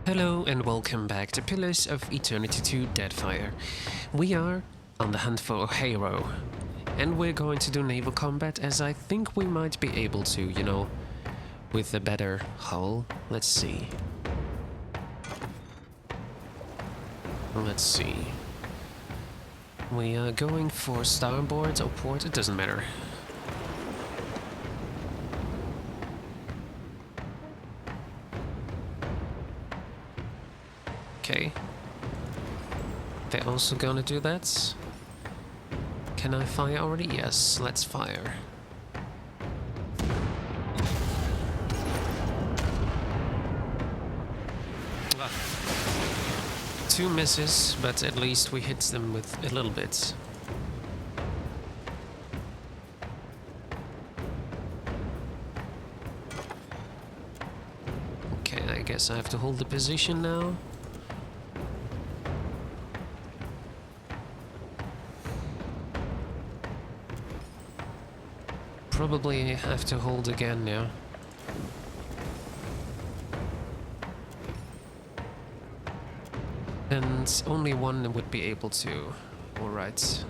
Hello and welcome back to Pillars of Eternity 2 Deadfire. We are on the hunt for Oheiro, and we're going to do naval combat as I think we might be able to, with a better hull. Let's see. We are going for starboard or port, it doesn't matter. Okay. They're also gonna do that. Can I fire already? Yes, let's fire. Ah. 2 misses, but at least we hit them with a little bit. Okay, I guess I have to hold the position now. Probably have to hold again now. And only one would be able to. Alright.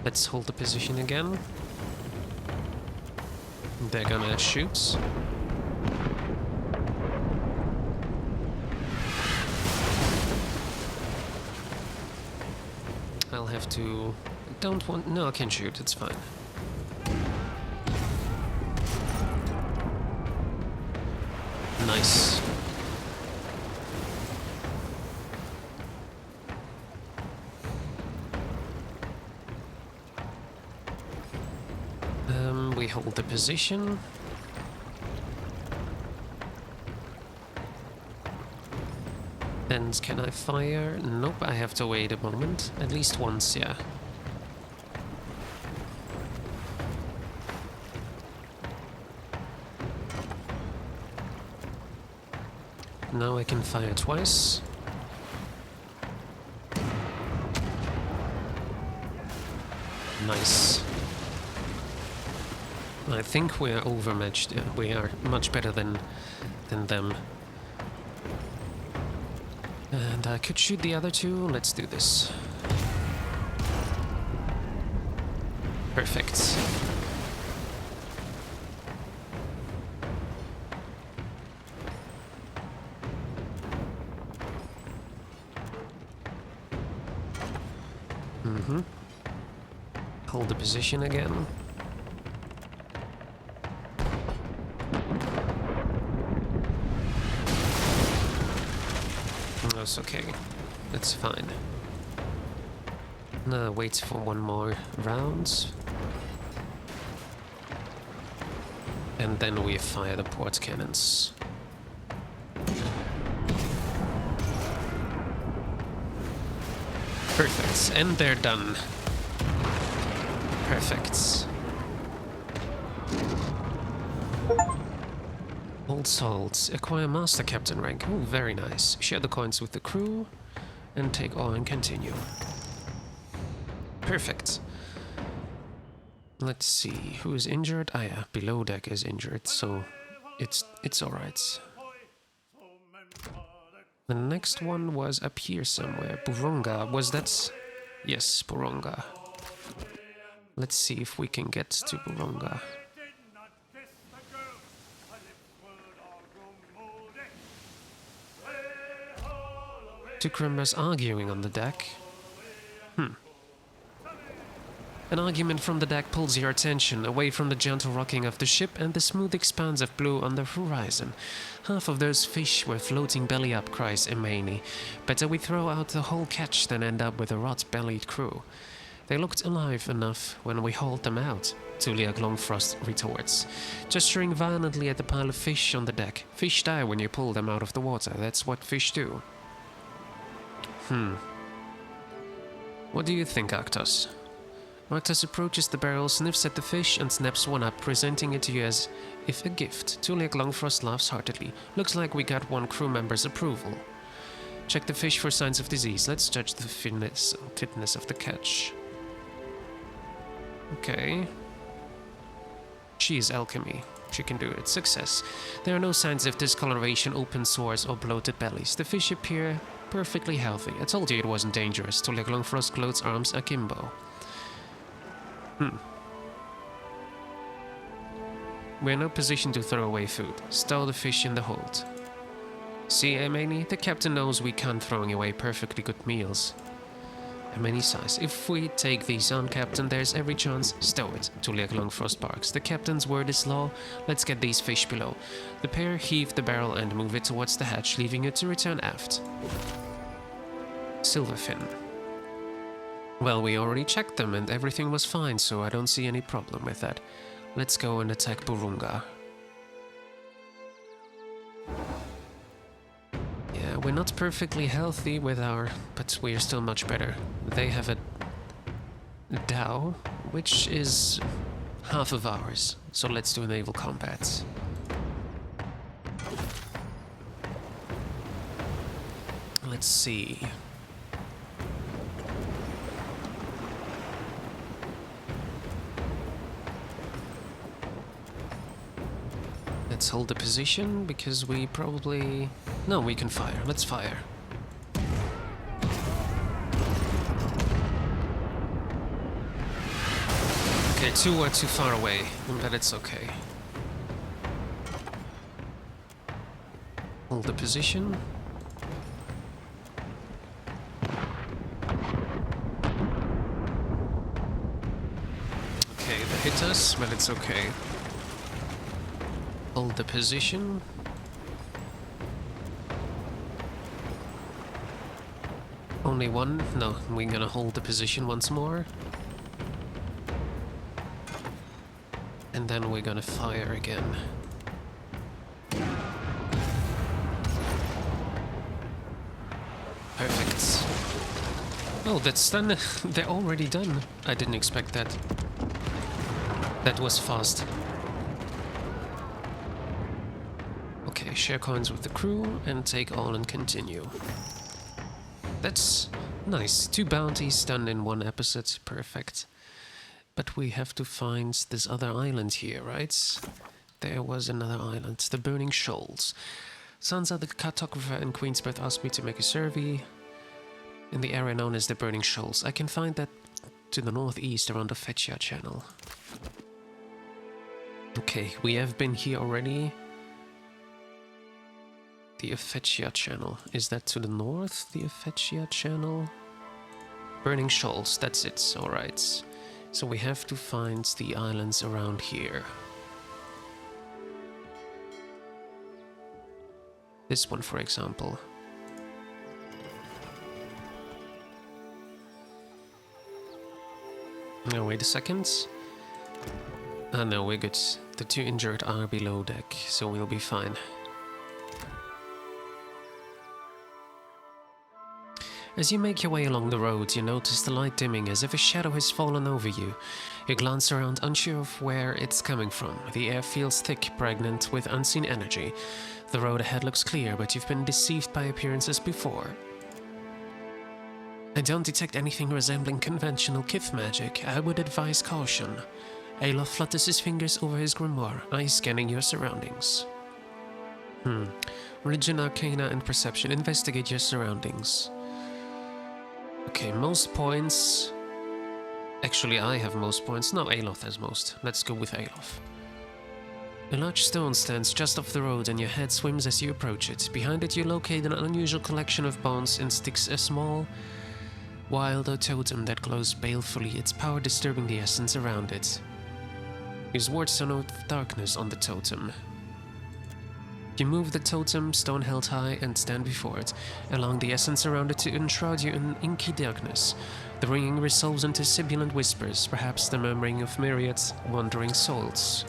Let's hold the position again. They're gonna shoot. I'll have to... Don't want... No, I can shoot, it's fine. Nice. We hold the position. And can I fire? Nope, I have to wait a moment. At least once, yeah. Now I can fire twice. Nice. I think we're overmatched. Yeah, we are much better than them. And I could shoot the other two. Let's do this. Perfect. Hold the position again. That's okay. That's fine. Now wait for one more round. And then we fire the port cannons. Perfect. And they're done. Perfect. Old salts. Acquire master captain rank. Oh, very nice. Share the coins with the crew and take all and continue. Perfect. Let's see. Who is injured? Ah yeah, below deck is injured, so it's alright. The next one was up here somewhere. Burunga. Was that? Yes, Burunga. Let's see if we can get to Burunga. 2 criminals arguing on the deck. An argument from the deck pulls your attention away from the gentle rocking of the ship and the smooth expanse of blue on the horizon. Half of those fish were floating belly up, cries Imani. Better we throw out the whole catch than end up with a rot-bellied crew. They looked alive enough when we hauled them out, Tulia Longfrost retorts, gesturing violently at the pile of fish on the deck. Fish die when you pull them out of the water, that's what fish do. What do you think, Arctos? Arctos approaches the barrel, sniffs at the fish, and snaps one up, presenting it to you as if a gift. Tulia Longfrost laughs heartedly. Looks like we got one crew member's approval. Check the fish for signs of disease. Let's judge the fitness of the catch. Okay. She is alchemy. She can do it. Success. There are no signs of discoloration, open sores, or bloated bellies. The fish appear perfectly healthy. I told you it wasn't dangerous. Tulia Longfrost gloats, arms akimbo. We're in no position to throw away food. Stow the fish in the hold. See, Emani, the captain knows we can't throw away perfectly good meals. Emani sighs. If we take these on, Captain, there's every chance. Stow it. Tulia Longfrost barks. The captain's word is law. Let's get these fish below. The pair heave the barrel and move it towards the hatch, leaving it to return aft. Silverfin. Well, we already checked them and everything was fine, so I don't see any problem with that. Let's go and attack Burunga. Yeah, we're not perfectly healthy with our... but we're still much better. They have a Dao, which is half of ours. So let's do naval combat. Let's see. Let's hold the position, because we probably... No, we can fire. Let's fire. Okay, two are too far away, but it's okay. Hold the position. Okay, they hit us, but it's okay. Hold the position. Only one? No, we're gonna hold the position once more. And then we're gonna fire again. Perfect. Oh, that's done. They're already done. I didn't expect that. That was fast. Okay, share coins with the crew and take all and continue. That's nice. 2 bounties done in 1 episode. Perfect. But we have to find this other island here, right? There was another island. The Burning Shoals. Sansa, the cartographer in Queensbirth, asked me to make a survey in the area known as the Burning Shoals. I can find that to the northeast around the Fetchia Channel. Okay, we have been here already. The Fetchia Channel. Is that to the north, the Fetchia Channel? Burning Shoals, that's it, alright. So we have to find the islands around here. This one, for example. Now, wait a second. Ah, no, we're good. The 2 injured are below deck, so we'll be fine. As you make your way along the road, you notice the light dimming as if a shadow has fallen over you. You glance around, unsure of where it's coming from. The air feels thick, pregnant with unseen energy. The road ahead looks clear, but you've been deceived by appearances before. I don't detect anything resembling conventional Kith magic. I would advise caution. Alof flutters his fingers over his grimoire, eyes scanning your surroundings. Religion, Arcana, and Perception. Investigate your surroundings. Okay, most points. Actually, I have most points. No, Alof has most. Let's go with Alof. A large stone stands just off the road and your head swims as you approach it. Behind it, you locate an unusual collection of bones and sticks a small, wilder totem that glows balefully, its power disturbing the essence around it. Use words to note the darkness on the totem. You move the totem, stone held high, and stand before it, allowing the essence around it to enshroud you in inky darkness. The ringing resolves into sibilant whispers, perhaps the murmuring of myriad wandering souls.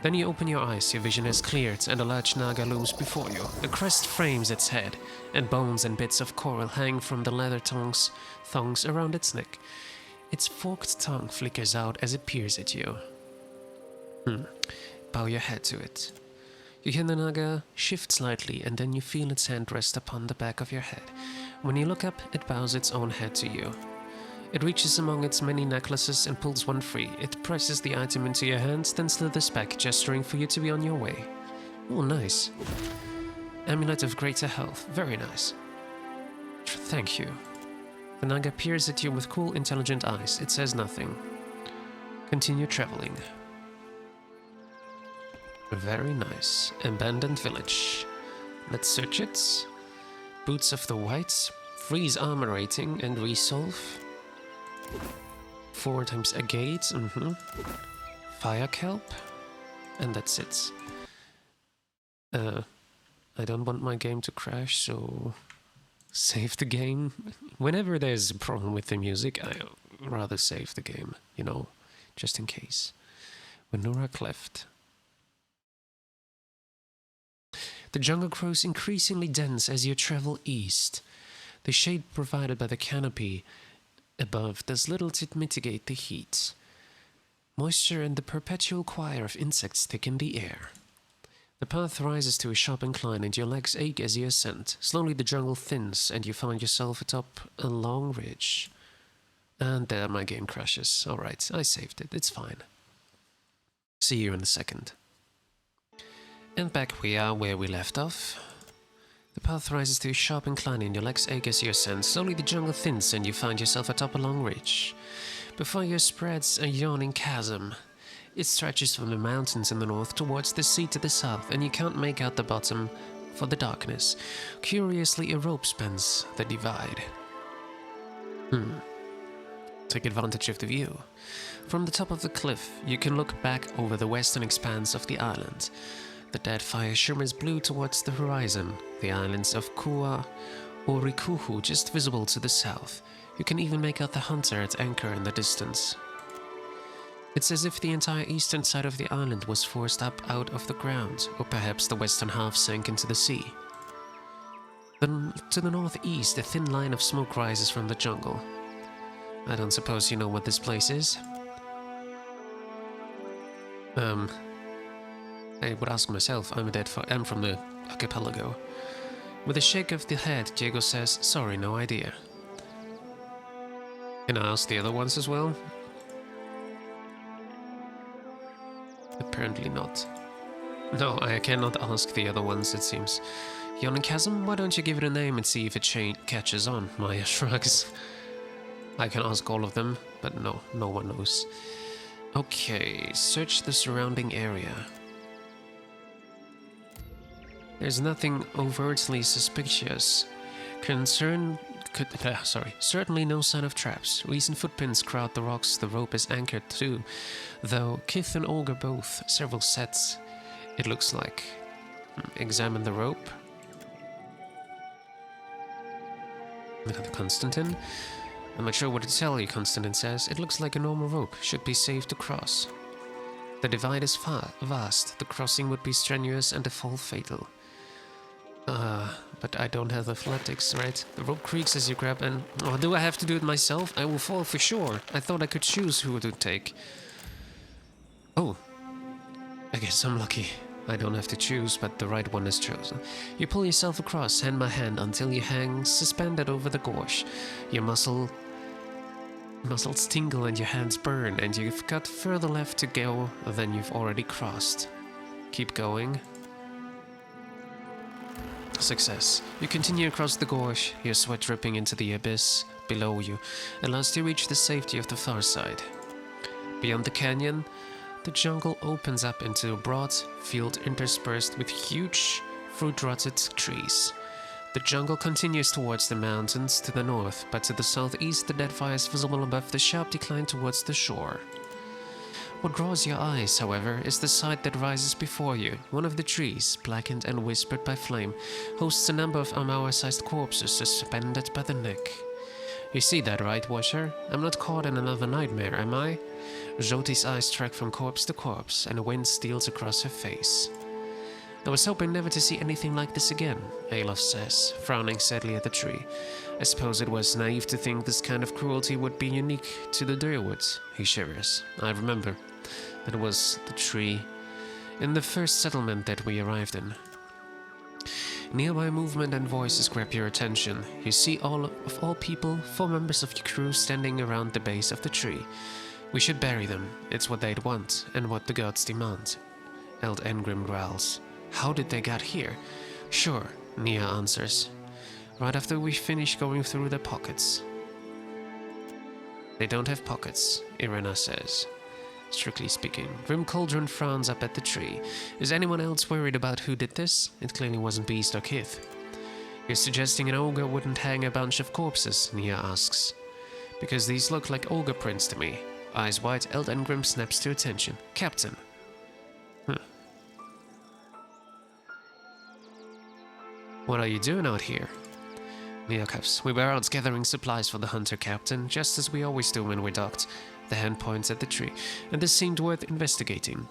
Then you open your eyes, your vision has cleared, and a large naga looms before you. A crest frames its head, and bones and bits of coral hang from the leather thongs around its neck. Its forked tongue flickers out as it peers at you. Bow your head to it. You hear the naga shift slightly, and then you feel its hand rest upon the back of your head. When you look up, it bows its own head to you. It reaches among its many necklaces and pulls one free. It presses the item into your hands, then slithers back, gesturing for you to be on your way. Oh, nice. Amulet of Greater Health. Very nice. Thank you. The Naga peers at you with cool, intelligent eyes. It says nothing. Continue traveling. Very nice. Abandoned village. Let's search it. Boots of the Whites. Freeze armor rating and resolve. 4 times agate. Fire kelp. And that's it. I don't want my game to crash, so save the game. Whenever there's a problem with the music, I rather save the game, you know, just in case. Wenura Cleft. The jungle grows increasingly dense as you travel east. The shade provided by the canopy above does little to mitigate the heat. Moisture and the perpetual choir of insects thicken the air. The path rises to a sharp incline and your legs ache as you ascend. Slowly the jungle thins and you find yourself atop a long ridge. And there my game crashes. Alright, I saved it, it's fine. See you in a second. And back we are where we left off. The path rises to a sharp incline and your legs ache as you ascend. Slowly the jungle thins and you find yourself atop a long ridge. Before you spreads a yawning chasm. It stretches from the mountains in the north towards the sea to the south, and you can't make out the bottom for the darkness. Curiously, a rope spans the divide. Take advantage of the view. From the top of the cliff, you can look back over the western expanse of the island. The Deadfire shimmers blue towards the horizon, the islands of Kua or Rikuhu just visible to the south. You can even make out the hunter at anchor in the distance. It's as if the entire eastern side of the island was forced up out of the ground, or perhaps the western half sank into the sea. Then, to the northeast, a thin line of smoke rises from the jungle. I don't suppose you know what this place is? I would ask myself. I'm from the archipelago. With a shake of the head, Diego says, "Sorry, no idea." Can I ask the other ones as well? Apparently not. No, I cannot ask the other ones, it seems. Yawning Chasm, why don't you give it a name and see if it catches on? Maya shrugs. I can ask all of them, but no one knows. Okay, search the surrounding area. There's nothing overtly suspicious. Certainly no sign of traps. Recent footprints crowd the rocks the rope is anchored to, though Kith and Olga both, several sets, it looks like. Examine the rope. Constantine? I'm not sure what to tell you, Constantine says. It looks like a normal rope, should be safe to cross. The divide is vast, the crossing would be strenuous and the fall fatal. But I don't have athletics, right? The rope creaks as you grab and... Oh, do I have to do it myself? I will fall for sure. I thought I could choose who to take. Oh. I guess I'm lucky. I don't have to choose, but the right one is chosen. You pull yourself across, hand by hand, until you hang suspended over the gorge. Your muscles tingle and your hands burn, and you've got further left to go than you've already crossed. Keep going. Success. You continue across the gorge, your sweat dripping into the abyss below you. At last you reach the safety of the far side. Beyond the canyon, the jungle opens up into a broad field interspersed with huge, fruit-rotted trees. The jungle continues towards the mountains to the north, but to the southeast the Deadfire is visible above the sharp decline towards the shore. What draws your eyes, however, is the sight that rises before you. One of the trees, blackened and whispered by flame, hosts a number of Amawa-sized corpses suspended by the neck. You see that, right, Watcher? I'm not caught in another nightmare, am I? Jyoti's eyes track from corpse to corpse, and a wind steals across her face. I was hoping never to see anything like this again, Alof says, frowning sadly at the tree. I suppose it was naive to think this kind of cruelty would be unique to the Direwoods. He shivers. I remember. That was the tree in the first settlement that we arrived in. Nearby movement and voices grab your attention. You see of all people, 4 members of your crew standing around the base of the tree. We should bury them. It's what they'd want, and what the gods demand. Eld Engrim growls. How did they get here? Sure, Nia answers. Right after we finish going through their pockets. They don't have pockets, Irena says. Strictly speaking, Grim Cauldron frowns up at the tree. Is anyone else worried about who did this? It clearly wasn't Beast or Kith. You're suggesting an ogre wouldn't hang a bunch of corpses? Nia asks. Because these look like ogre prints to me. Eyes wide, Eld Engrim snaps to attention. Captain. What are you doing out here? Nia cups. We were out gathering supplies for the hunter, Captain, just as we always do when we're docked. The hand points at the tree, and this seemed worth investigating.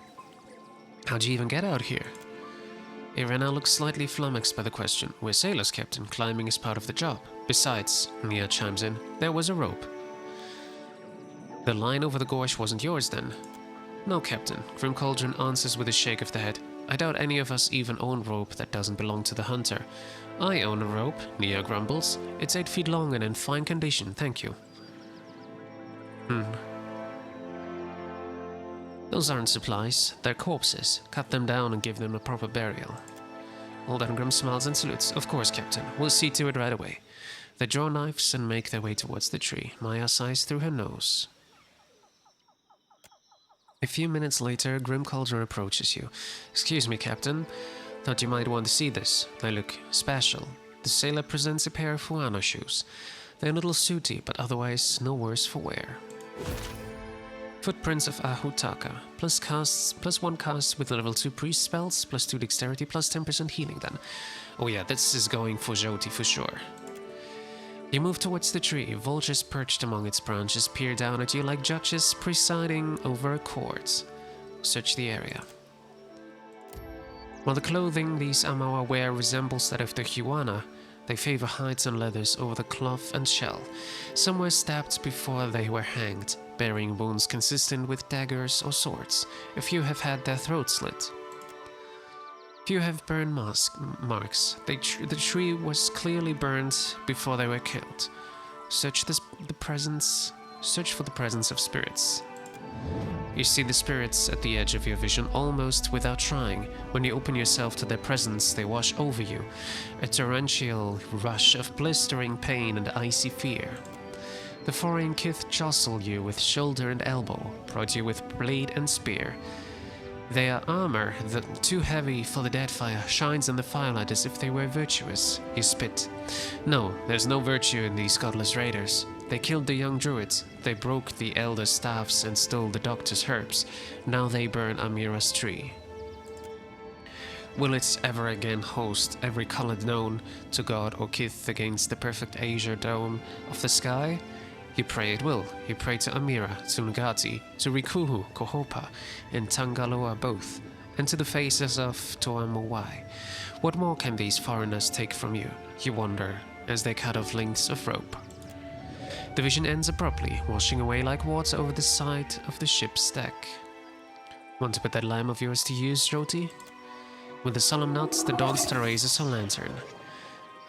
How'd you even get out here? Irena looks slightly flummoxed by the question. We're sailors, Captain. Climbing is part of the job. Besides, Nia chimes in, there was a rope. The line over the gorge wasn't yours, then? No, Captain. Grim Cauldron answers with a shake of the head. I doubt any of us even own rope that doesn't belong to the hunter. I own a rope, Nia grumbles. It's 8 feet long and in fine condition, thank you. Those aren't supplies, they're corpses. Cut them down and give them a proper burial. Old Engrim smiles and salutes. Of course, Captain. We'll see to it right away. They draw knives and make their way towards the tree. Maya sighs through her nose. A few minutes later, Grim Cauldron approaches you. Excuse me, Captain. Thought you might want to see this. They look special. The sailor presents a pair of Fuano shoes. They're a little sooty, but otherwise no worse for wear. Footprints of Ahutaka. Plus 1 cast with level 2 priest spells, plus 2 dexterity, plus 10% healing then. Oh yeah, this is going for Jyoti for sure. You move towards the tree. Vultures perched among its branches peer down at you like judges presiding over a court. Search the area. While the clothing these Amawa wear resembles that of the Huana, they favor hides and leathers over the cloth and shell. Some were stabbed before they were hanged, bearing wounds consistent with daggers or swords. A few have had their throats slit. Few have burn marks. The tree was clearly burned before they were killed. Search for the presence of spirits. You see the spirits at the edge of your vision almost without trying. When you open yourself to their presence, they wash over you. A torrential rush of blistering pain and icy fear. The foreign kith jostle you with shoulder and elbow, prod you with blade and spear. Their armor, too heavy for the Deadfire, shines in the firelight as if they were virtuous. You spit. No, there's no virtue in these godless raiders. They killed the young druid. They broke the elder staffs and stole the doctor's herbs. Now they burn Amira's tree. Will it ever again host every color known to God or kith against the perfect azure dome of the sky? You pray it will. You pray to Amira, to Ngati, to Rikuhu, Kohopa, and Tangaloa both, and to the faces of Toamuwai. What more can these foreigners take from you? You wonder, as they cut off lengths of rope. The vision ends abruptly, washing away like water over the side of the ship's deck. Want to put that lamp of yours to use, Jyoti? With a solemn nod, the Dawnster raises her lantern.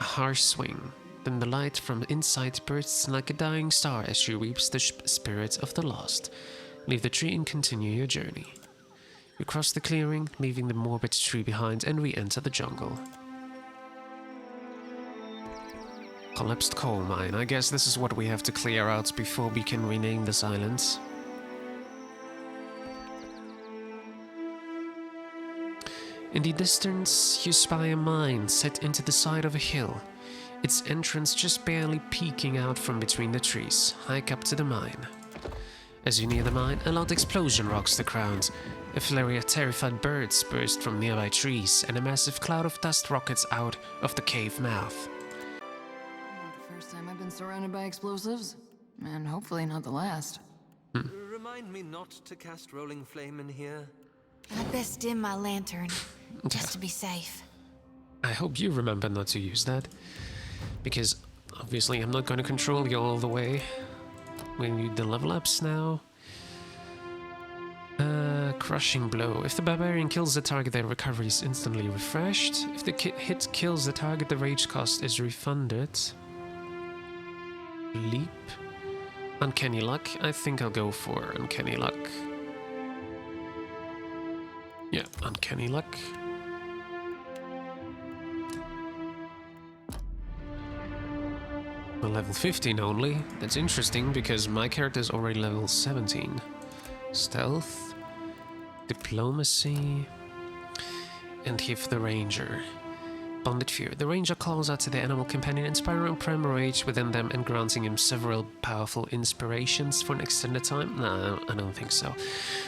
A harsh swing. Then the light from inside bursts like a dying star as she weeps the spirits of the lost. Leave the tree and continue your journey. You cross the clearing, leaving the morbid tree behind, and re-enter the jungle. Collapsed coal mine. I guess this is what we have to clear out before we can rename this island. In the distance, you spy a mine set into the side of a hill. Its entrance just barely peeking out from between the trees, hike up to the mine. As you near the mine, a loud explosion rocks the ground. A flurry of terrified birds burst from nearby trees, and a massive cloud of dust rockets out of the cave mouth. Not the first time I've been surrounded by explosives, and hopefully not the last. Remind me not to cast Rolling Flame in here. I'd best dim my lantern, just to be safe. I hope you remember not to use that. Because, obviously, I'm not going to control you all the way. We need the level ups now. Crushing Blow. If the barbarian kills the target, their recovery is instantly refreshed. If the hit kills the target, the rage cost is refunded. Leap. Uncanny Luck. I think I'll go for Uncanny Luck. Yeah, Uncanny Luck. Well, level 15 only. That's interesting because my character is already level 17. Stealth. Diplomacy. And Give the Ranger. Bonded Fear. The Ranger calls out to the animal companion, inspiring primal rage within them and granting him several powerful inspirations for an extended time. No, I don't think so.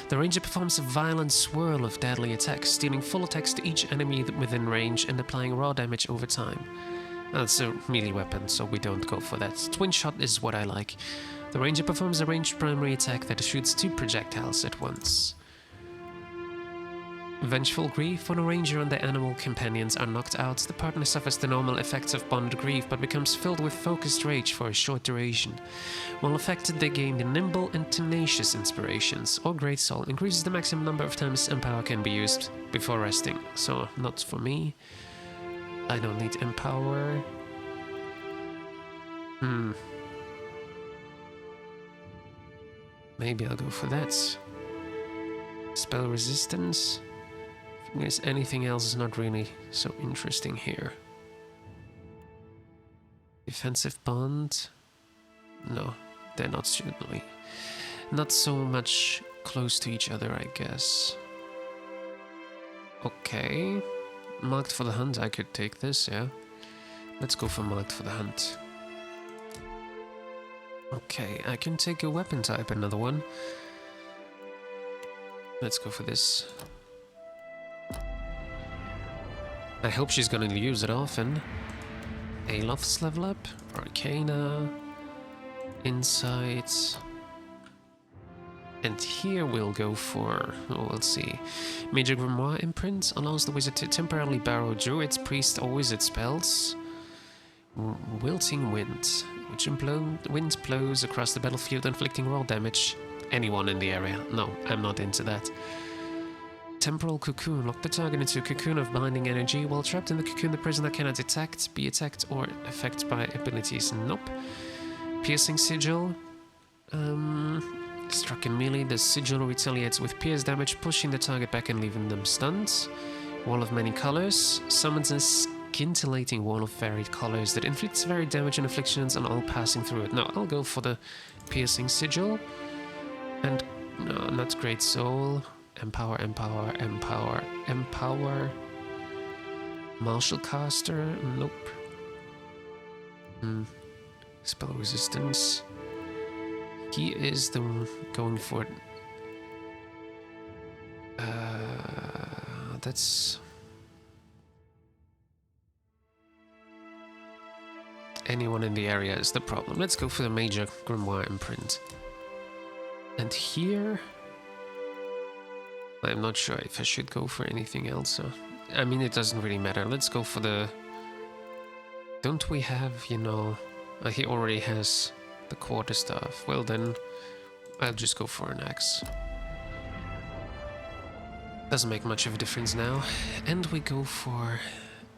The Ranger performs a violent swirl of deadly attacks, dealing full attacks to each enemy within range and applying raw damage over time. That's a melee weapon, so we don't go for that. Twin Shot is what I like. The Ranger performs a ranged primary attack that shoots 2 projectiles at once. Vengeful Grief. When a ranger and the animal companions are knocked out, the partner suffers the normal effects of bonded grief but becomes filled with focused rage for a short duration. While affected, they gain the nimble and tenacious inspirations, or Great Soul increases the maximum number of times Empower can be used before resting. So, not for me. I don't need Empower. Maybe I'll go for that. Spell Resistance. If there's anything else is not really so interesting here. Defensive Bond. No, they're not certainly. Not so much close to each other, I guess. Okay. Marked for the Hunt, I could take this, yeah. Let's go for Marked for the Hunt. Okay, I can take a weapon type, another one. Let's go for this. I hope she's gonna use it often. Aloth's level up, Arcana, Insights. And here we'll go for, let's see. Major Grimoire Imprint allows the wizard to temporarily borrow druid, priest, or wizard spells. Wilting Wind, which wind blows across the battlefield, inflicting raw damage. Anyone in the area. No, I'm not into that. Temporal Cocoon. Lock the target into a cocoon of binding energy. While trapped in the cocoon, the prisoner cannot be attacked, or affected by abilities. Nope. Piercing Sigil. Struck in melee, the sigil retaliates with pierce damage, pushing the target back and leaving them stunned. Wall of Many Colors. Summons a scintillating wall of varied colors that inflicts varied damage and afflictions on all passing through it. No, I'll go for the Piercing Sigil. And no, not Great Soul. Empower, Empower, Empower, Empower. Martial Caster. Nope. Spell Resistance. He is the one going for it. That's... Anyone in the area is the problem. Let's go for the Major Grimoire Imprint. And here... I'm not sure if I should go for anything else. I mean, it doesn't really matter. Let's go for the... Don't we have, you know... he already has the quarterstaff. Well then, I'll just go for an axe. Doesn't make much of a difference now. And we go for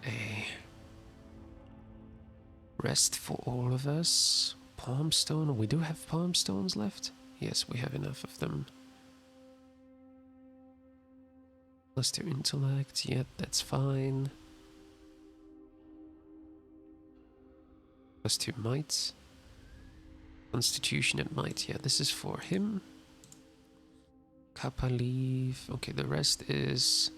a... Rest for all of us. Palm Stone. We do have Palm Stones left? Yes, we have enough of them. +2 intellect, yeah, that's fine. +2 might. Constitution and might, yeah, this is for him. Kappa leave. Okay, the rest is...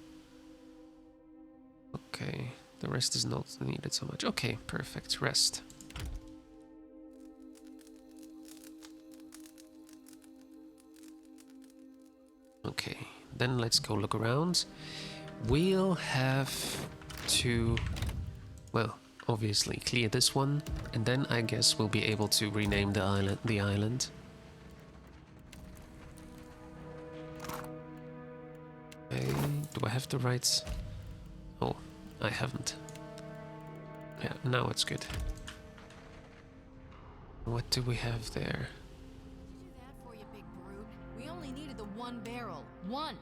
Okay, the rest is not needed so much. Okay, perfect, rest. Okay. Then let's go look around. We'll have to, well, obviously clear this one, and then I guess we'll be able to rename the island. Okay, do I have the rights? Oh, I haven't. Yeah, now it's good. What do we have there? Do that for you, big brute. We only needed the one barrel. One!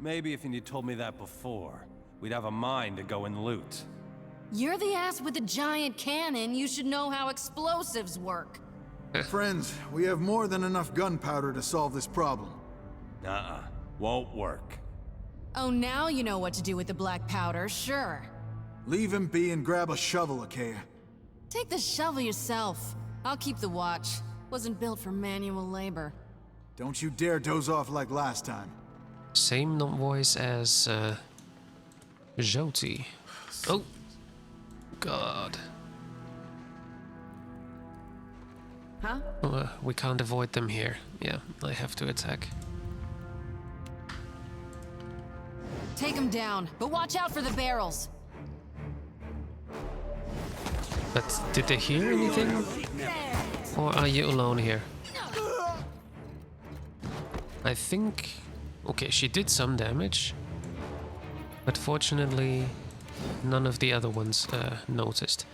Maybe if you'd told me that before, we'd have a mind to go and loot. You're the ass with the giant cannon. You should know how explosives work. Friends, we have more than enough gunpowder to solve this problem. Nuh-uh. Won't work. Oh, now you know what to do with the black powder, sure. Leave him be and grab a shovel, Achaia. Take the shovel yourself. I'll keep the watch. Wasn't built for manual labor. Don't you dare doze off like last time. Same voice as Joti. Oh, God. Huh? We can't avoid them here. Yeah, I have to attack. Take them down, but watch out for the barrels. But did they hear anything? Or are you alone here? I think... Okay, she did some damage. But fortunately, none of the other ones noticed.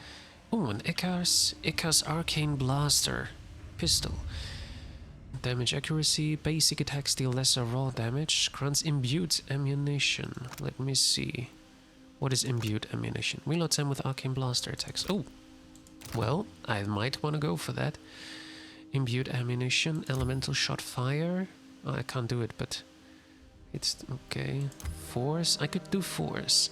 Oh, an Icar's Arcane Blaster pistol. Damage accuracy, basic attacks deal lesser raw damage, grants imbued ammunition. Let me see. What is imbued ammunition? Reload time with Arcane Blaster attacks. Oh, well, I might want to go for that. Imbued ammunition, elemental shot fire. Oh, I can't do it, but it's okay. Force, I could do force.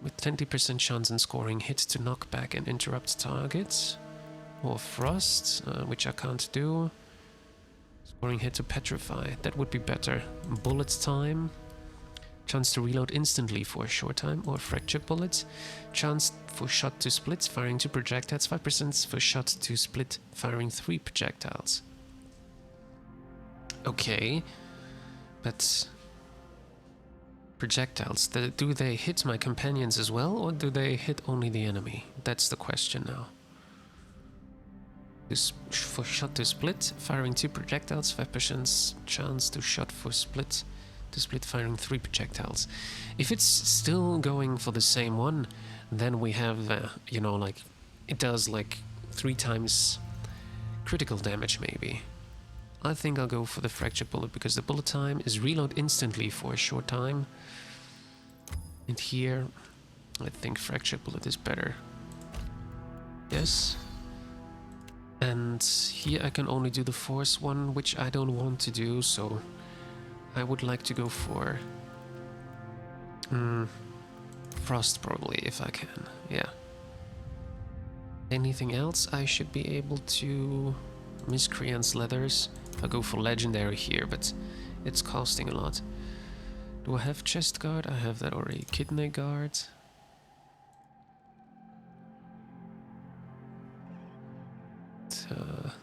With 20% chance in scoring hits to knock back and interrupt targets. Or frost, which I can't do. Scoring hit to petrify, that would be better. Bullet time. Chance to reload instantly for a short time, or fractured bullets. Chance for shot to split, firing 2 projectiles. 5% for shot to split, firing 3 projectiles. Okay, but projectiles, do they hit my companions as well, or do they hit only the enemy? That's the question now. For shot to split, firing 2 projectiles, 5% chance to shot for split. To split, firing 3 projectiles. If it's still going for the same one, then we have, you know, like, it does like 3 times critical damage maybe. I think I'll go for the fractured bullet because the bullet time is reload instantly for a short time. And here, I think fractured bullet is better. Yes. And here I can only do the force one, which I don't want to do, so I would like to go for frost probably, if I can. Yeah. Anything else I should be able to... Miscreant's leathers. I'll go for legendary here, but it's costing a lot. Do I have chest guard? I have that already. Kidney guard.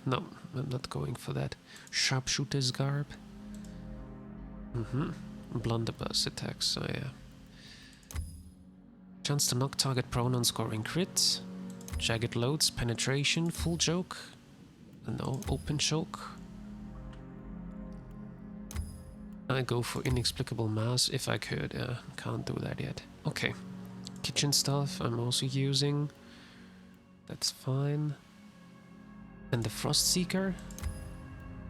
No, I'm not going for that. Sharpshooter's garb. Blunderbuss attacks, so yeah. Chance to knock target prone on scoring crit. Jagged loads, penetration, full choke. No, open choke. I go for inexplicable mass if I could. Can't do that yet. Okay. Kitchen stuff I'm also using. That's fine. And the Frost Seeker.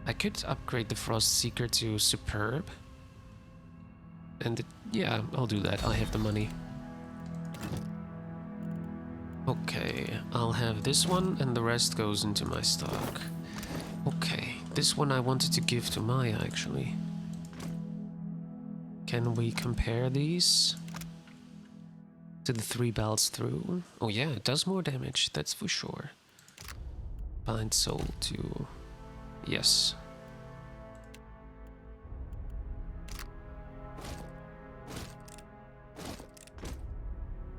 I could upgrade the Frost Seeker to Superb. And yeah, I'll do that. I have the money. Okay, I'll have this one and the rest goes into my stock. Okay, this one I wanted to give to Maya actually. Can we compare these to the 3 belts through? Oh yeah, it does more damage, that's for sure. Bind soul to... yes.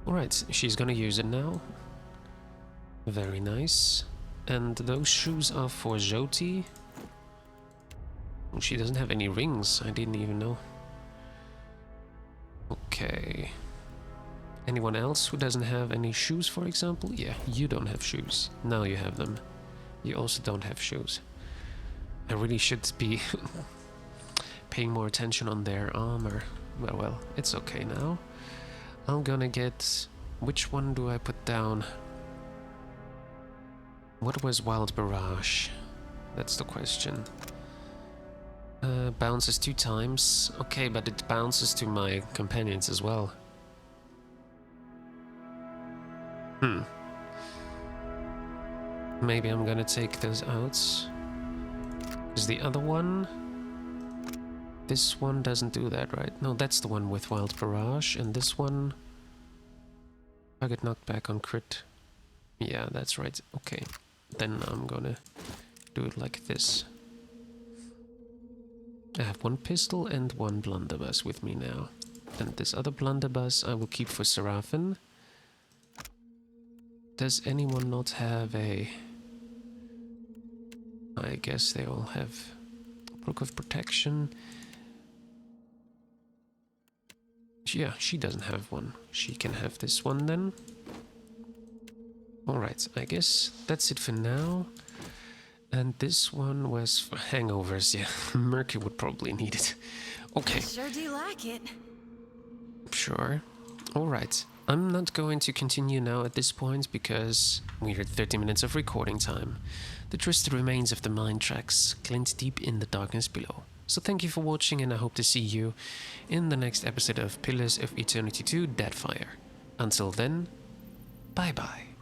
Alright, she's gonna use it now. Very nice. And those shoes are for Joti. She doesn't have any rings, I didn't even know. Okay. Anyone else who doesn't have any shoes, for example? Yeah, you don't have shoes. Now you have them. You also don't have shoes. I really should be paying more attention on their armor. Well, it's okay now. I'm gonna get... which one do I put down? What was Wild Barrage? That's the question. Bounces 2 times. Okay, but it bounces to my companions as well. Maybe I'm gonna take those out. Is the other one... This one doesn't do that, right? No, that's the one with Wild Barrage, and this one... I get knocked back on crit. Yeah, that's right. Okay, then I'm gonna do it like this. I have 1 pistol and 1 blunderbuss with me now. And this other blunderbuss I will keep for Seraphin. Does anyone not have a... I guess they all have Book of Protection. Yeah, she doesn't have one. She can have this one then. Alright, I guess that's it for now. And this one was for hangovers, yeah. Murky would probably need it. Okay. Sure do like it. Sure. Alright. I'm not going to continue now at this point because we're at 30 minutes of recording time. The twisted remains of the mine tracks glint deep in the darkness below. So thank you for watching, and I hope to see you in the next episode of Pillars of Eternity 2 Deadfire. Until then, bye bye.